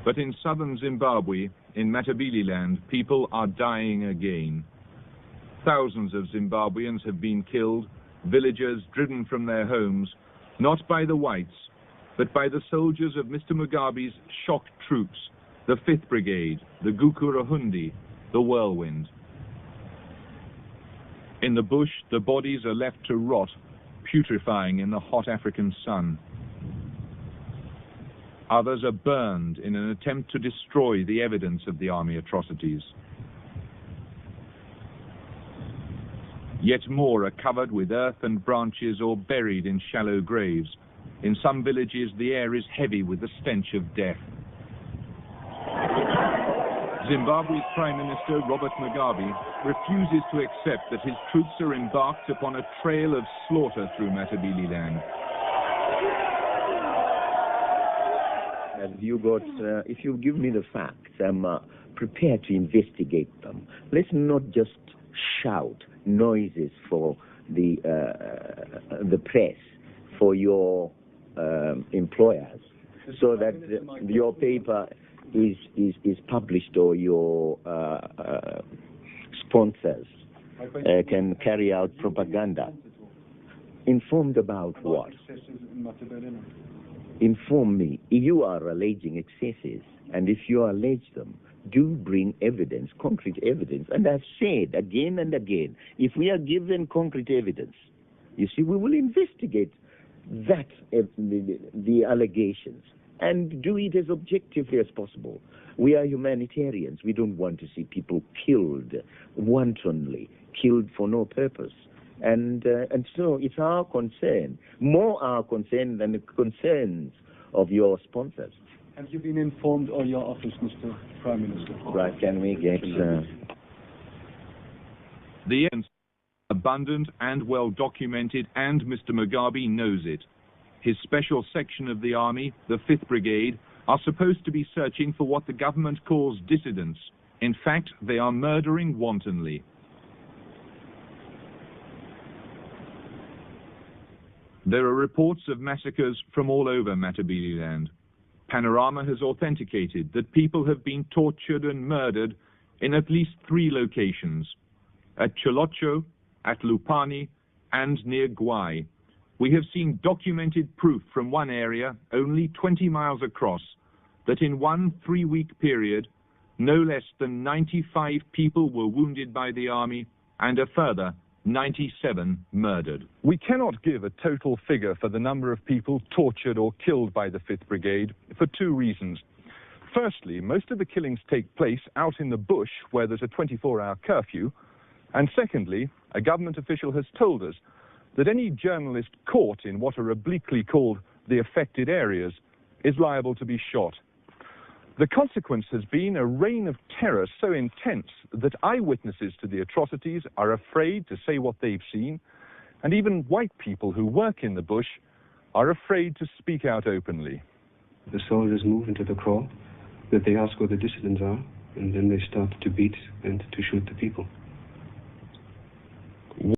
But in southern Zimbabwe, in Matabeleland, people are dying again. Thousands of Zimbabweans have been killed, villagers driven from their homes, not by the whites, but by the soldiers of Mr. Mugabe's shock troops, the 5th Brigade, the Gukurahundi, the Whirlwind. In the bush, the bodies are left to rot, putrefying in the hot African sun. Others are burned in an attempt to destroy the evidence of the army atrocities. Yet more are covered with earth and branches or buried in shallow graves. In some villages, the air is heavy with the stench of death. Zimbabwe's Prime Minister, Robert Mugabe, refuses to accept that his troops are embarked upon a trail of slaughter through Matabeleland. If you give me the facts, I'm prepared to investigate them. Let's not just shout noises for the press, for your employers, so that your paper is published, or your sponsors can carry out propaganda. Informed about what? Inform me. You are alleging excesses, and if you allege them, do bring evidence, concrete evidence. And I've said again and again, if we are given concrete evidence, you see, we will investigate that, the allegations, and do it as objectively as possible. We are humanitarians. We don't want to see people killed wantonly, killed for no purpose. And so it's our concern, more our concern than the concerns of your sponsors. Have you been informed, or your office, Mr. Prime Minister? Right, can we get... The evidence is abundant and well documented, and Mr. Mugabe knows it. His special section of the army, the 5th Brigade, are supposed to be searching for what the government calls dissidents. In fact, they are murdering wantonly. There are reports of massacres from all over Matabeleland. Panorama has authenticated that people have been tortured and murdered in at least 3 locations: at Cholocho, at Lupani, and near Gwai. We have seen documented proof from one area, only 20 miles across, that in one 3-week period, no less than 95 people were wounded by the army, and a further 97 murdered. We cannot give a total figure for the number of people tortured or killed by the 5th Brigade for 2 reasons. Firstly, most of the killings take place out in the bush where there's a 24-hour curfew. And secondly, a government official has told us that any journalist caught in what are obliquely called the affected areas is liable to be shot. The consequence has been a reign of terror so intense that eyewitnesses to the atrocities are afraid to say what they've seen, and even white people who work in the bush are afraid to speak out openly. The soldiers move into the kraal, that they ask where the dissidents are, and then they start to beat and to shoot the people.